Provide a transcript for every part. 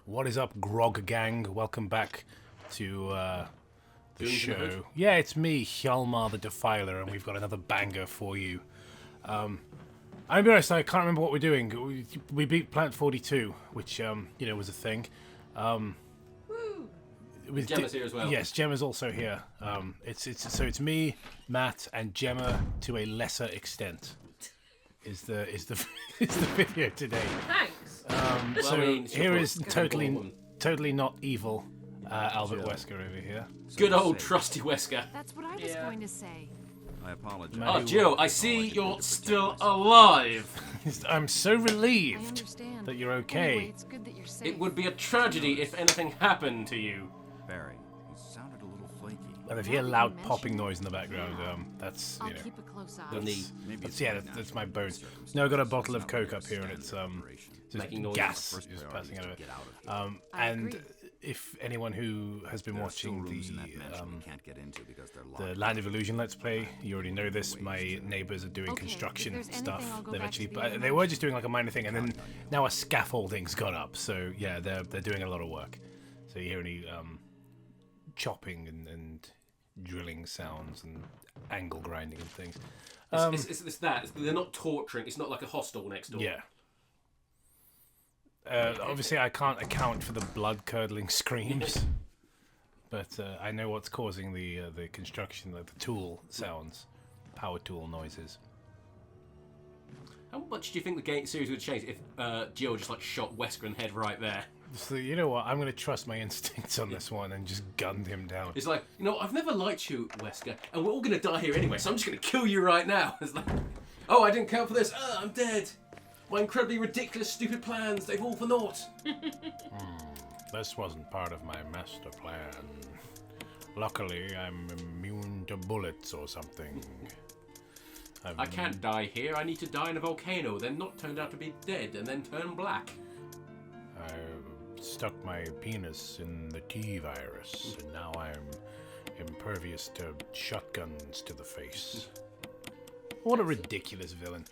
What is up, Grog Gang? Welcome back to the show. Yeah, it's me, Hjalmar the Defiler, and we've got another banger for you. I'm gonna be honest, I can't remember what we're doing. We beat Plant 42, which was a thing. Gemma's here as well. Yes, Gemma's also here. It's me, Matt, and Gemma to a lesser extent. Is the video today? Thanks. Here is totally not evil Albert Wesker over here. Good old trusty Wesker. That's what I was going to say. I apologize. Oh, Jill, I see you're still alive. I'm so relieved that you're okay. Anyway, it's good that you're safe. It would be a tragedy if anything happened to you. Barry, you sounded a little flaky. And if you hear loud popping noise in the background, that's I'll keep a close eye. that's my bones. No, I got a bottle of Coke up here, and it's Making noise. gas is passing out of it. And if anyone who has been watching the Land of Illusion Let's Play, you already know this. My neighbors are doing construction stuff. They were just doing like a minor thing, and then now a scaffolding's gone up. So yeah, they're doing a lot of work. So you hear any chopping and drilling sounds and angle grinding and things. It's that. They're not torturing. It's not like a hostel next door. Yeah. Obviously, I can't account for the blood-curdling screams, but I know what's causing the construction, the tool sounds, power tool noises. How much do you think the game series would change if Jill just like shot Wesker in the head right there? So you know what? I'm going to trust my instincts on this one and just gunned him down. It's like, I've never liked you, Wesker, and we're all going to die here anyway, so I'm just going to kill you right now. It's like, oh, I didn't count for this. I'm dead. My incredibly ridiculous, stupid plans, they've all for naught. This wasn't part of my master plan. Luckily, I'm immune to bullets or something. I can't die here. I need to die in a volcano, then not turned out to be dead, and then turn black. I stuck my penis in the T-virus, and now I'm impervious to shotguns to the face. What a ridiculous villain.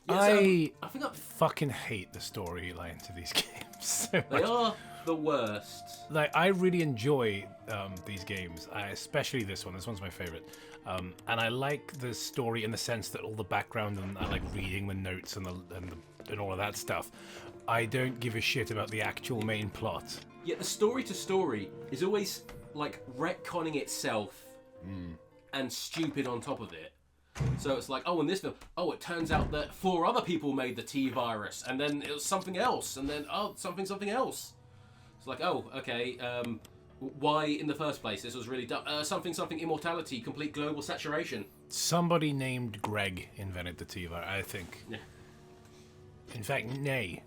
Yes, I fucking hate the storyline to these games so much. They are the worst. Like, I really enjoy these games, especially this one. This one's my favorite. And I like the story in the sense that all the background, and I like reading the notes and all of that stuff. I don't give a shit about the actual main plot. Yeah, the story to story is always like retconning itself and stupid on top of it. So it's like, in this film, it turns out that 4 other people made the T-virus, and then it was something else, and then, something else. It's like, okay, why in the first place? This was really dumb. Something immortality, complete global saturation. Somebody named Greg invented the T-virus, I think. Yeah. In fact,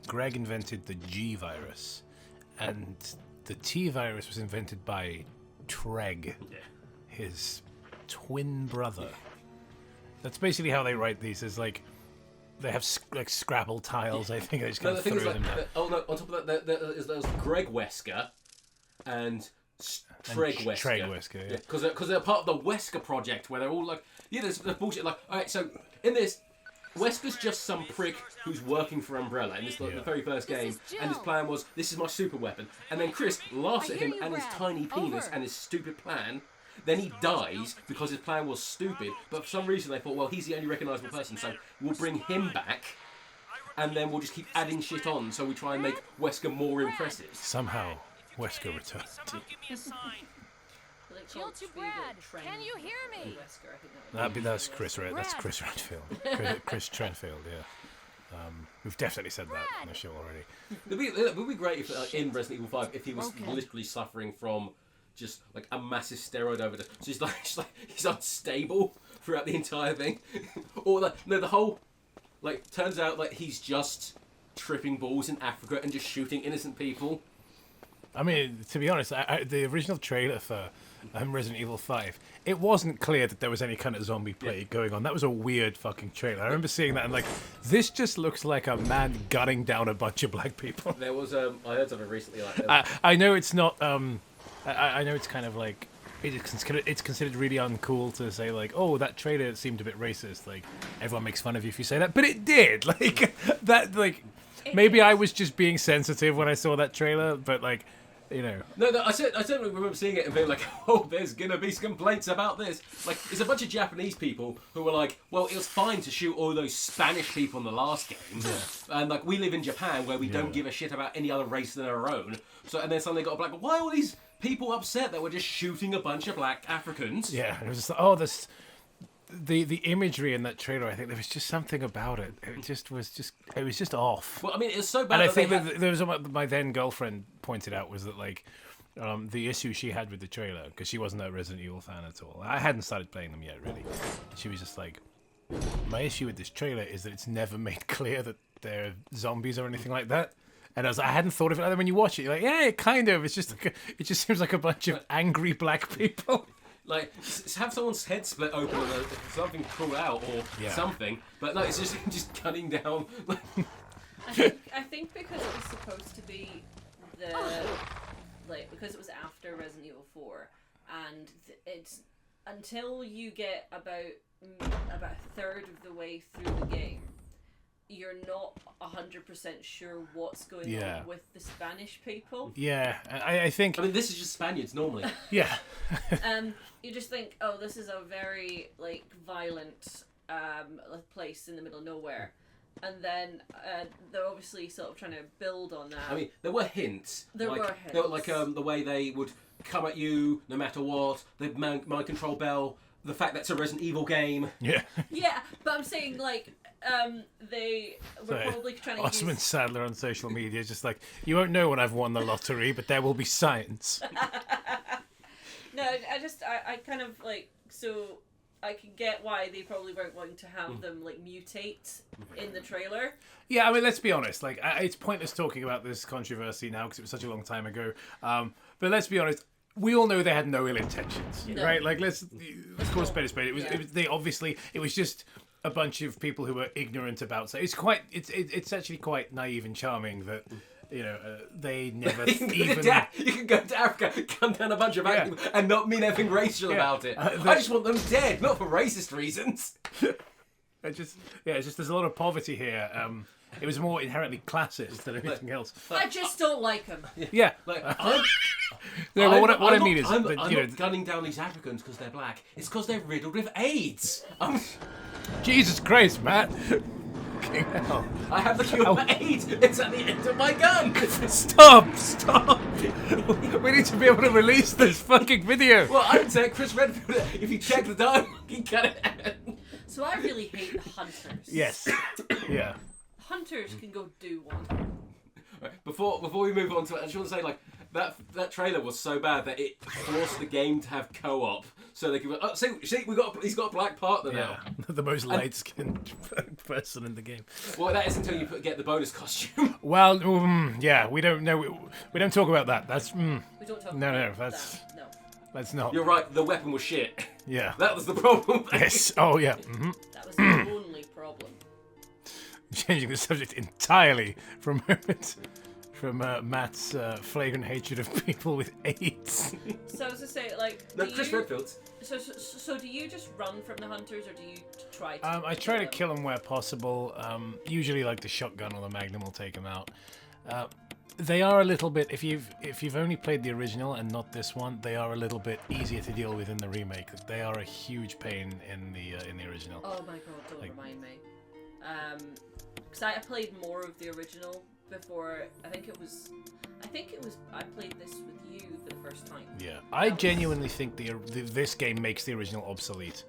Greg invented the G-virus, and the T-virus was invented by Treg, his twin brother. That's basically how they write these. Is like they have like Scrabble tiles. I think they just kind of throw them down. On top of that, there's Greg Wesker and Treg Wesker. Treg Wesker, yeah. Because they're part of the Wesker project, where they're all like, there's bullshit. Like, all right, so in this, Wesker's just some prick who's working for Umbrella in this the very first game, and his plan was, this is my super weapon. And then Chris laughs at him and his tiny penis and his stupid plan. Then he dies because his plan was stupid, but for some reason they thought, well, he's the only recognisable person, so we'll bring him back, and then we'll just keep adding shit on, so we try and make Wesker more impressive. Somehow, Wesker returned. Jill to Brad, can you hear me? That's Chris, right? That's Chris Redfield. Chris Trenfield, yeah. We've definitely said that on the show already. It would be great if, in Resident Evil 5, if he was literally suffering from just like a massive steroid overdose. So he's unstable throughout the entire thing. Or the whole, turns out like he's just tripping balls in Africa and just shooting innocent people. I mean, to be honest, the original trailer for Resident Evil 5, it wasn't clear that there was any kind of zombie plague going on. That was a weird fucking trailer. I remember seeing that and this just looks like a man gunning down a bunch of black people. There was, I heard something recently like that. I know it's not, I know it's kind of like, it's considered really uncool to say that trailer seemed a bit racist. Like, everyone makes fun of you if you say that, but it did. maybe I was just being sensitive when I saw that trailer, but like, you know. No, I certainly remember seeing it and being like, oh, there's gonna be some complaints about this. Like, it's a bunch of Japanese people who were like, well, it was fine to shoot all those Spanish people in the last game, and like we live in Japan where we don't give a shit about any other race than our own. So and then suddenly got black. Why are all these people upset that we're just shooting a bunch of black Africans? Yeah, and it was just like, oh, this. The imagery in that trailer, I think there was just something about it. It was just off. Well, I mean, it's so bad. And I think that there was what my then girlfriend pointed out was that like the issue she had with the trailer, because she wasn't a Resident Evil fan at all. I hadn't started playing them yet, really. She was just like, my issue with this trailer is that it's never made clear that they're zombies or anything like that. And I hadn't thought of it. And then when you watch it, you're like, yeah, kind of. It's just like it just seems like a bunch of angry black people. Like, have someone's head split open and something crawl out or something, but no, it's just cutting down. I think because it was supposed to be because it was after Resident Evil 4, and it's until you get about a third of the way through the game, you're not 100% sure what's going on with the Spanish people. Yeah, I think. I mean, this is just Spaniards normally. Yeah. You just think, oh, this is a very violent place in the middle of nowhere, and then they're obviously sort of trying to build on that. I mean, there were hints. There were hints. They were like the way they would come at you no matter what. The mind control bell. The fact that it's a Resident Evil game. Yeah. Yeah, but I'm saying they were probably trying to Osman use... Sadler on social media is just like, you won't know when I've won the lottery, but there will be signs. No, I kind of so I can get why they probably weren't wanting to have them mutate in the trailer. Yeah, I mean, let's be honest. It's pointless talking about this controversy now because it was such a long time ago. But let's be honest. We all know they had no ill intentions, right? Let's call a spade a spade. It was just a bunch of people who were ignorant about. So it's actually quite naive and charming that. They never even... You can go to Africa, gun down a bunch of black people, and not mean anything racial about it. I just want them dead, not for racist reasons. It's just there's a lot of poverty here. It was more inherently classist than anything else. I just don't like them. Yeah. What I mean is... I'm not gunning down these Africans because they're black. It's because they're riddled with AIDS. Jesus Christ, Matt. I have the cure for AIDS. It's at the end of my gun. Stop! We need to be able to release this fucking video. Well, I would say Chris Redfield, if you check the dialogue, you got it. So I really hate hunters. Yes. Yeah. Hunters can go do one. Right, before we move on to it, I just want to say that trailer was so bad that it forced the game to have co-op, so they could. Oh, see, he's got a black partner now. The most light-skinned person in the game. Well, that is until you get the bonus costume. Well, we don't know. We don't talk about that. That's. We don't talk. No, that's. That. No. Let's not. You're right. The weapon was shit. Yeah. That was the problem. Yes. Oh yeah. Mm-hmm. That was the only problem. Changing the subject entirely from Matt's flagrant hatred of people with AIDS. So I was to say, Chris Redfield's. So do you just run from the hunters, or do you try to? I try to kill them where possible. Usually, the shotgun or the magnum will take them out. They are a little bit. If you've only played the original and not this one, they are a little bit easier to deal with in the remake. They are a huge pain in the original. Oh my god! Don't remind me. Because I played more of the original before. I think it was. I played this with you for the first time. Yeah, I genuinely think this game makes the original obsolete.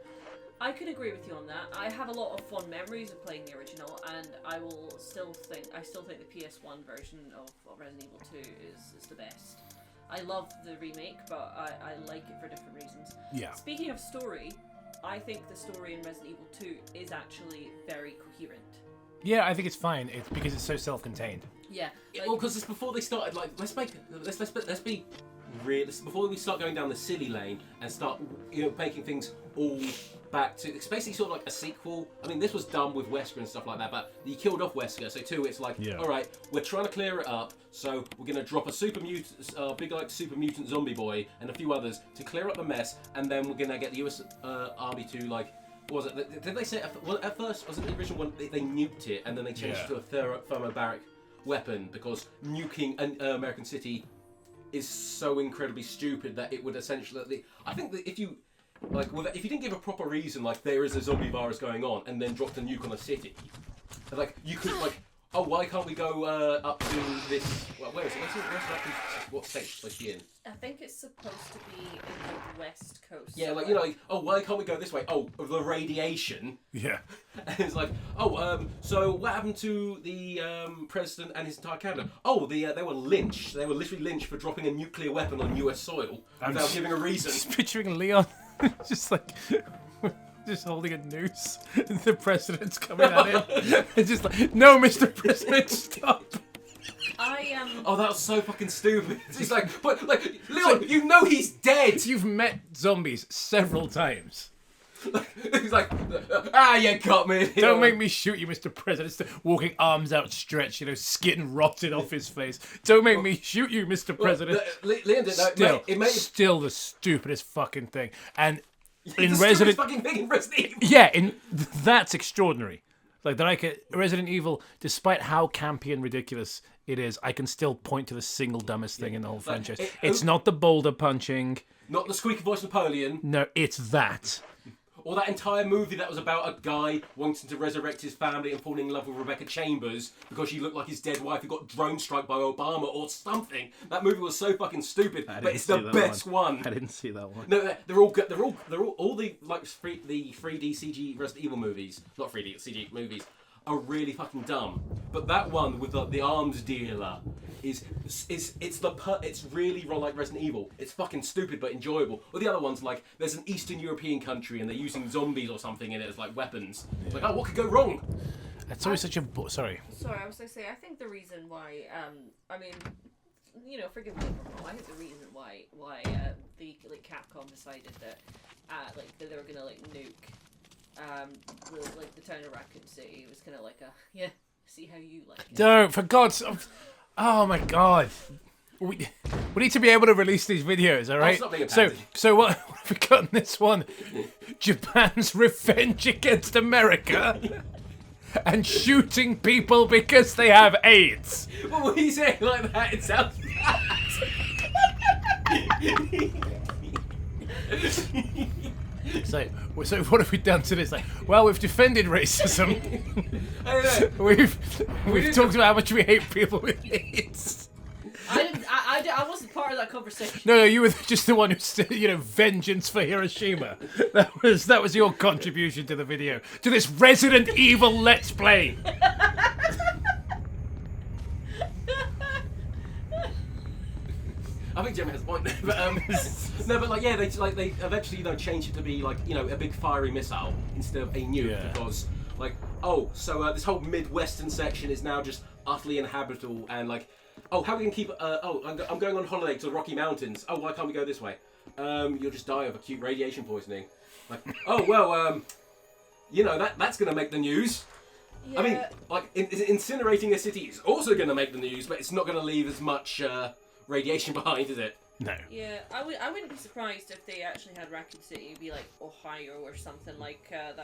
I could agree with you on that. I have a lot of fond memories of playing the original, and I still think the PS1 version of Resident Evil 2 is the best. I love the remake, but I like it for different reasons. Yeah. Speaking of story, I think the story in Resident Evil 2 is actually very coherent. Yeah, I think it's fine. It's because it's so self-contained. Yeah. Well, because it's before they started. Let's be real. Before we start going down the silly lane and start, making things all back to. It's basically sort of like a sequel. I mean, this was done with Wesker and stuff like that, but you killed off Wesker. So 2, it's like, all right, we're trying to clear it up. So we're gonna drop a super mutant zombie boy and a few others to clear up the mess, and then we're gonna get the US Army to What was it? Did they say at first? Was it the original one? They nuked it and then they changed it to a thermobaric weapon because nuking an American city is so incredibly stupid that it would essentially. I think that if you didn't give a proper reason, like there is a zombie virus going on, and then dropped a nuke on a city, like you could oh, why can't we go up to this? Well, where is it? What state is supposed to be in? I think it's supposed to be in the west coast. Yeah, like oh, why can't we go this way? Oh, the radiation. Yeah. And it's like, oh, so what happened to the president and his entire cabinet? Oh, they were lynched. They were literally lynched for dropping a nuclear weapon on U.S. soil without giving a reason. Just picturing Leon, just like. Just holding a noose, and the president's coming at him. It's just like, no, Mr. President, stop. Oh, that was so fucking stupid. He's like, but like, Leon, you know he's dead. You've met zombies several times. He's like, you got me. Don't make me shoot you, Mr. President. Still walking arms outstretched, skin rotted off his face. Don't make me shoot you, Mr. President. Leon did that. Still the stupidest fucking thing. And in Resident Evil. Yeah, that's extraordinary. Like Resident Evil, despite how campy and ridiculous it is, I can still point to the single dumbest thing in the whole franchise. It's not the boulder punching. Not the squeaky voice Napoleon. No, it's that. Or that entire movie that was about a guy wanting to resurrect his family and falling in love with Rebecca Chambers because she looked like his dead wife who got drone struck by Obama or something. That movie was so fucking stupid, but it's the best one. I didn't see that one. No, they're all good. They're all the the 3D CG Resident Evil movies, not 3D CG movies, are really fucking dumb. But that one with the arms dealer it's really like Resident Evil. It's fucking stupid but enjoyable. Or the other ones like there's an Eastern European country and they're using zombies or something in it as like weapons. Yeah. It's like, oh, what could go wrong? That's always such a sorry. Sorry, I was going to say I think the reason why I mean, forgive me if I'm wrong. I think the reason why the Capcom decided that that they were gonna nuke the town of Raccoon City was kind of like see how you like it. Don't, for God's sake. Oh my God. We need to be able to release these videos, all right? So what have we got in this one? Japan's revenge against America and shooting people because they have AIDS. Well, when you say it like that, it sounds bad. So what have we done to this? Well, we've defended racism. We've talked about how much we hate people with AIDS. I wasn't part of that conversation. No, you were just the one who said, vengeance for Hiroshima. That was your contribution to the video, to this Resident Evil Let's Play. I think Gemma has a point there, but they eventually changed it to be a big fiery missile instead of a nuke because this whole Midwestern section is now just utterly inhabitable and how are we gonna keep? I'm going on holiday to the Rocky Mountains. Oh, why can't we go this way? You'll just die of acute radiation poisoning. That's gonna make the news. Yeah. I mean, incinerating a city is also gonna make the news, but it's not gonna leave as much radiation behind, is it? No. Yeah, I wouldn't be surprised if they actually had Raccoon City be like Ohio or something like that.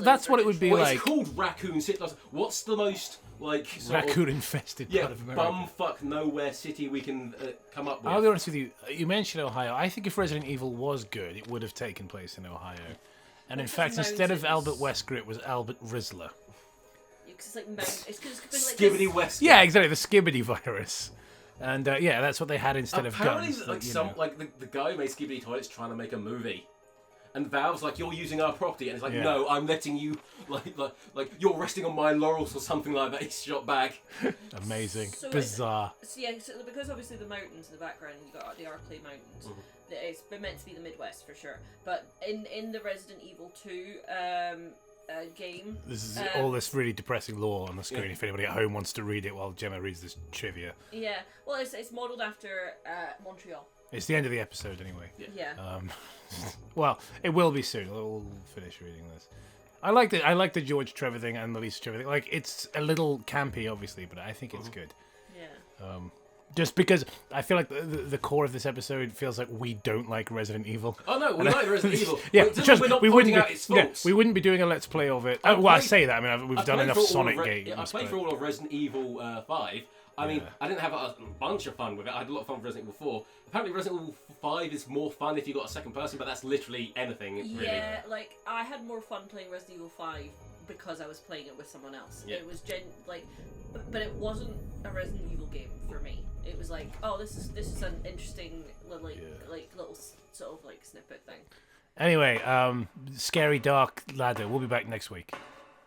That's what it would be like. It's called Raccoon City. What's the most raccoon-infested part of America? Bumfuck nowhere city we can come up with. I'll be honest with you. You mentioned Ohio. I think if Resident Evil was good, it would have taken place in Ohio. And in fact, instead of Albert Wesker, it was Albert Rizzler. It's like Skibbity Wesker. Yeah, exactly. The Skibbity virus. And that's what they had instead of guns. Apparently, the guy who made Skibbity Toilets trying to make a movie, and Valve's like, "You're using our property," and it's like, "No, I'm letting you like you're resting on my laurels or something like that." He's shot back. Amazing, bizarre. Because obviously the mountains in the background, you got the Arklay Mountains. Mm-hmm. It's been meant to be the Midwest for sure, but in the Resident Evil 2 game. This is all this really depressing lore on the screen. If anybody at home wants to read it while Gemma reads this trivia. Yeah, well, it's modelled after Montreal. It's the end of the episode anyway. Yeah. Well, it will be soon. We'll finish reading this. I like the George Trevor thing and the Lisa Trevor thing. It's a little campy, obviously, but I think it's good. Yeah. Just because I feel like the core of this episode feels like we don't like Resident Evil. Oh no, we like Resident Evil. Yeah, But it doesn't mean we're not pointing out its faults. we wouldn't be doing a let's play of it. I've Well, I played- say that. I mean, we've done played enough through all Sonic of games. I played but- through all of Resident Evil 5. I mean, I didn't have a bunch of fun with it. I had a lot of fun with Resident Evil 4. Apparently, Resident Evil 5 is more fun if you got a second person, but that's literally anything, really. Yeah, like I had more fun playing Resident Evil 5 because I was playing it with someone else. Yeah. It was but it wasn't a Resident Evil game for me. It was like, oh, this is an interesting little little sort of like snippet thing. Anyway, scary dark ladder. We'll be back next week.